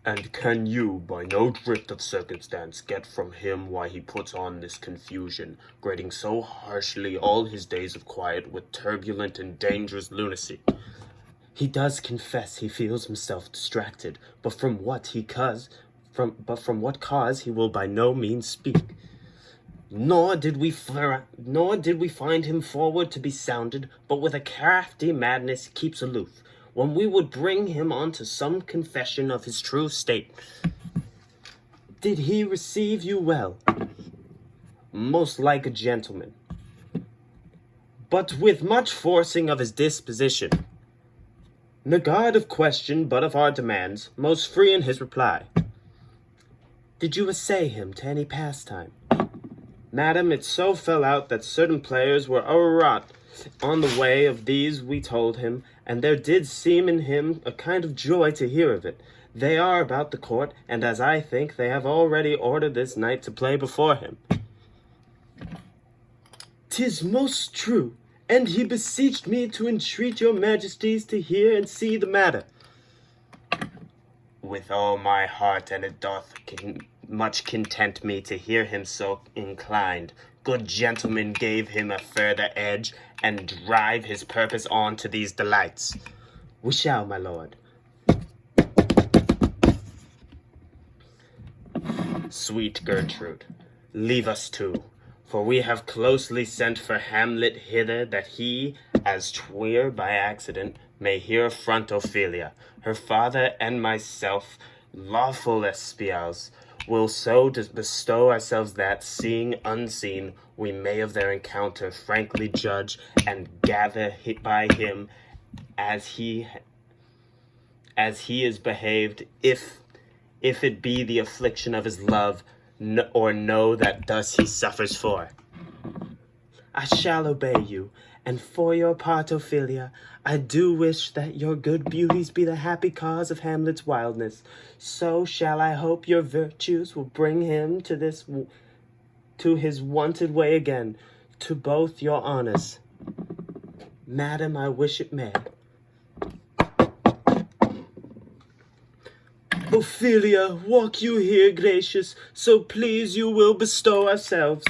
And can you, by no drift of circumstance, get from him why he puts on this confusion, grading so harshly all his days of quiet with turbulent and dangerous lunacy? He does confess he feels himself distracted, but from what cause he will by no means speak. Nor did we find him forward to be sounded, but with a crafty madness keeps aloof, when we would bring him on to some confession of his true state. Did he receive you well? Most like a gentleman, but with much forcing of his disposition. Negard of question, but of our demands, most free in his reply. Did you essay him to any pastime? Madam, it so fell out that certain players were overwrought on the way of these we told him, and there did seem in him a kind of joy to hear of it. They are about the court, and as I think, they have already ordered this knight to play before him. 'Tis most true, and he beseeched me to entreat your majesties to hear and see the matter. With all my heart, and it doth much content me to hear him so inclined. Good gentlemen gave him a further edge, and drive his purpose on to these delights. We shall, my lord. Sweet Gertrude, leave us too, for we have closely sent for Hamlet hither, that he, as 'twere by accident, may here affront Ophelia. Her father and myself, lawful espials, will so bestow ourselves that, seeing unseen, we may of their encounter frankly judge, and gather by him as he is behaved, if it be the affliction of his love, or know that thus he suffers for. I shall obey you, and for your part, Ophelia, I do wish that your good beauties be the happy cause of Hamlet's wildness. So shall I hope your virtues will bring him to his wonted way again, to both your honors. Madam, I wish it may. Ophelia, walk you here, gracious, so please you will bestow ourselves.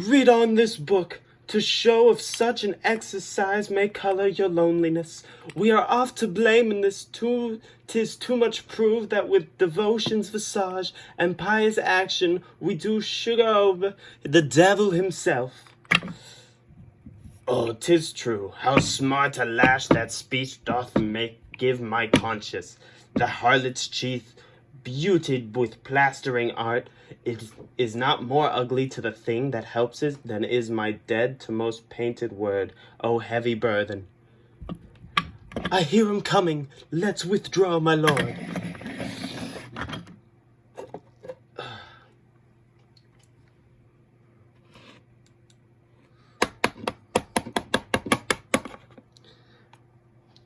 Read on this book, to show if such an exercise may color your loneliness. We are oft to blame in this, 'tis too much proved that with devotion's visage and pious action we do sugar over the devil himself. Oh, 'tis true, how smart a lash that speech doth give my conscience. The harlot's teeth, beautied with plastering art, it is not more ugly to the thing that helps it than is my dead to most painted word. O heavy burthen! I hear him coming. Let's withdraw, my lord.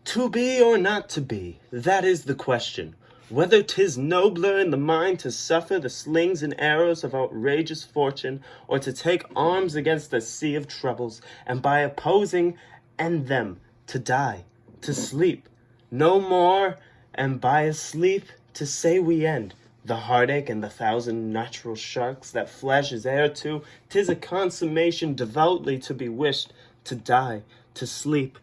To be or not to be, that is the question. Whether 'tis nobler in the mind to suffer the slings and arrows of outrageous fortune, or to take arms against the sea of troubles, and by opposing and them to die, to sleep, no more, and by a sleep to say we end. The heartache and the thousand natural sharks that flesh is heir to, 'tis a consummation devoutly to be wished, to die, to sleep,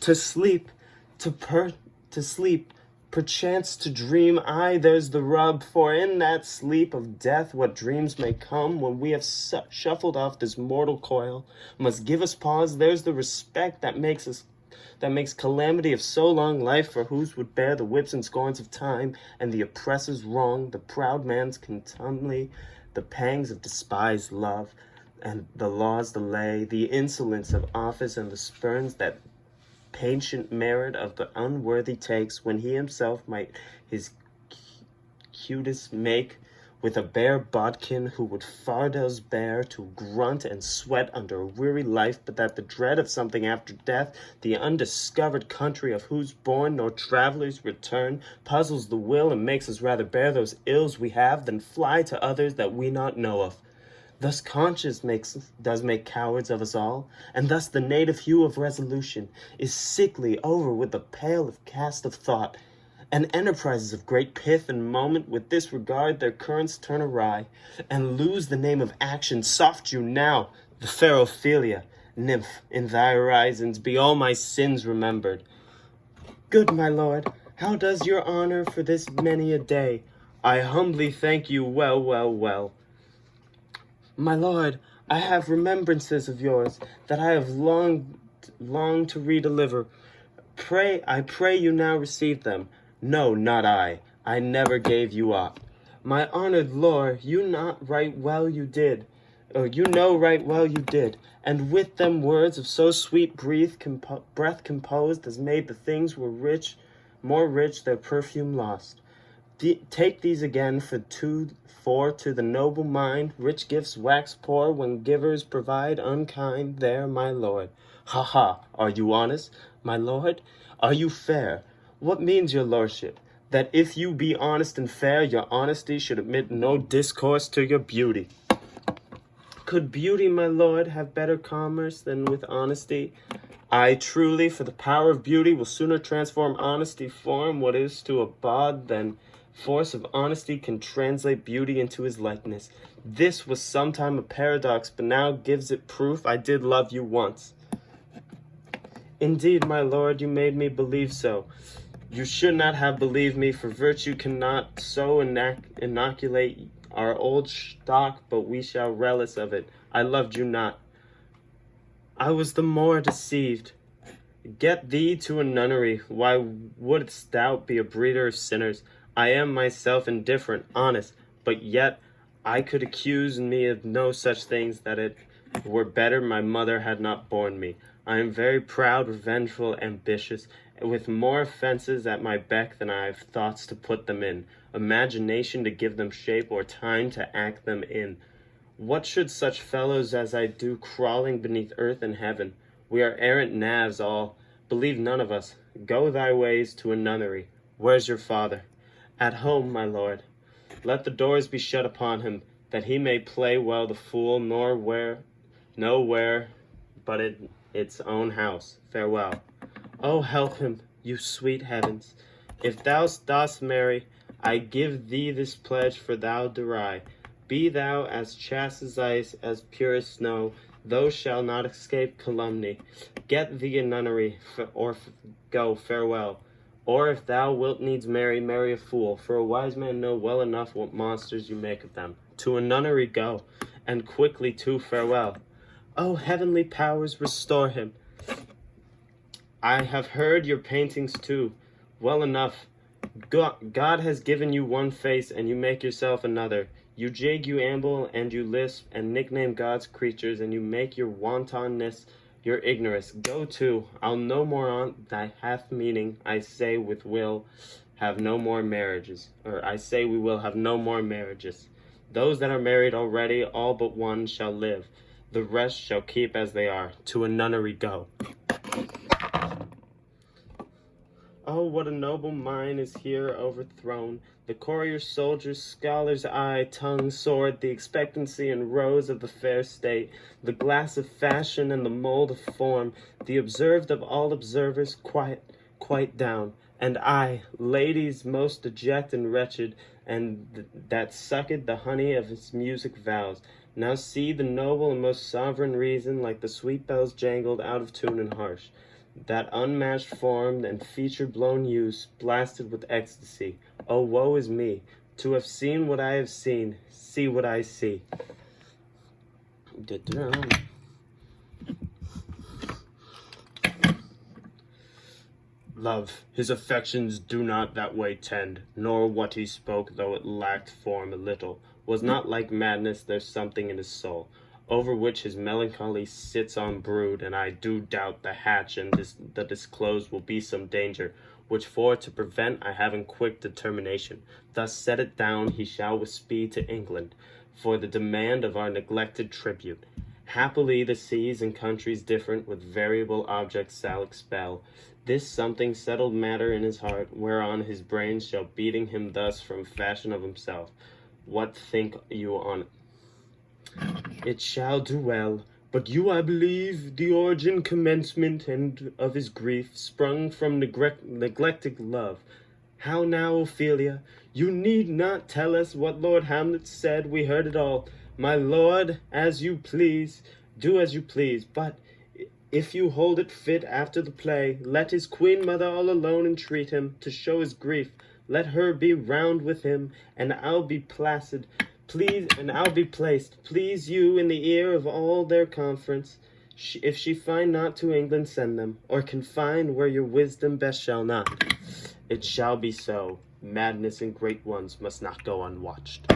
to sleep, to sleep, perchance to dream. Aye, there's the rub, for in that sleep of death what dreams may come when we have shuffled off this mortal coil must give us pause. There's the respect that makes calamity of so long life, for whose would bear the whips and scorns of time, and the oppressor's wrong, the proud man's contumely, the pangs of despised love, and the law's delay, the insolence of office, and the spurns that patient merit of the unworthy takes, when he himself might his cutest make with a bare bodkin, who would fardels bear to grunt and sweat under a weary life, but that the dread of something after death, the undiscovered country of whose bourne nor traveller's return, puzzles the will and makes us rather bear those ills we have than fly to others that we not know of. Thus conscience does make cowards of us all, and thus the native hue of resolution is sickly over with the pale of cast of thought, and enterprises of great pith and moment with this regard their currents turn awry, and lose the name of action. Soft you now, the fair Ophelia, nymph, in thy horizons be all my sins remembered. Good my lord, how does your honor for this many a day? I humbly thank you well, well, well. My lord, I have remembrances of yours that I have longed to redeliver. I pray you now receive them. No, not I. I never gave you up. My honored lord, you know right well you did, and with them words of so sweet breath composed as made the things were rich, more rich their perfume lost. Take these again for to the noble mind rich gifts wax poor when givers provide unkind. There, my lord. Ha ha, are you honest, my lord? Are you fair? What means your lordship? That if you be honest and fair, your honesty should admit no discourse to your beauty. Could beauty, my lord, have better commerce than with honesty? Aye, truly, for the power of beauty will sooner transform honesty form what is to a bawd than force of honesty can translate beauty into his likeness. This was sometime a paradox, but now gives it proof I did love you once. Indeed, my lord, you made me believe so. You should not have believed me, for virtue cannot so inoculate our old stock, but we shall relish of it. I loved you not. I was the more deceived. Get thee to a nunnery. Why wouldst thou be a breeder of sinners? I am myself indifferent, honest, but yet I could accuse me of no such things, that it were better my mother had not borne me. I am very proud, revengeful, ambitious, with more offences at my beck than I have thoughts to put them in, imagination to give them shape, or time to act them in. What should such fellows as I do crawling beneath earth and heaven? We are errant knaves all. Believe none of us. Go thy ways to a nunnery. Where's your father? At home, my lord. Let the doors be shut upon him, that he may play well the fool, nowhere but in its own house. Farewell. Oh, help him, you sweet heavens. If thou dost marry, I give thee this pledge, for thou deny. Be thou as chaste as ice, as pure as snow, thou shalt not escape calumny. Get thee a nunnery, go, farewell. Or if thou wilt needs marry a fool, for a wise man know well enough what monsters you make of them. To a nunnery go, and quickly too, farewell. O heavenly powers, restore him. I have heard your paintings too. Well enough. God has given you one face, and you make yourself another. You jig, you amble, and you lisp, and nickname God's creatures, and you make your wantonness your ignorance. Go to, I'll no more on thy hath meaning. I say we will have no more marriages. Those that are married already, all but one, shall live. The rest shall keep as they are. To a nunnery go. Oh, what a noble mind is here overthrown. The courier, soldier, scholar's eye, tongue, sword, the expectancy and rose of the fair state, the glass of fashion and the mold of form, the observed of all observers, quite down. And I, ladies most deject and wretched, and that sucked the honey of its music vows. Now see the noble and most sovereign reason, like the sweet bells jangled out of tune and harsh. That unmatched form and feature blown use, blasted with ecstasy. Oh, woe is me, to have seen what I have seen, see what I see. Love, his affections do not that way tend, nor what he spoke, though it lacked form a little, was not like madness. There's something in his soul, over which his melancholy sits on brood, and I do doubt the hatch and the disclosed will be some danger, which for to prevent I have in quick determination. Thus set it down, he shall with speed to England, for the demand of our neglected tribute. Happily the seas and countries different with variable objects shall expel this something settled matter in his heart, whereon his brains shall beating him thus from fashion of himself. What think you on it? It shall do well, but you, I believe, the origin, commencement, and of his grief, sprung from neglected love. How now, Ophelia? You need not tell us what Lord Hamlet said. We heard it all. My lord, as you please, do as you please. But if you hold it fit after the play, let his queen mother all alone entreat him to show his grief. Let her be round with him, and I'll be placid. Please, and I'll be placed. Please you in the ear of all their conference. If she find not to England, send them, or confine where your wisdom best shall not. It shall be so. Madness in great ones must not go unwatched.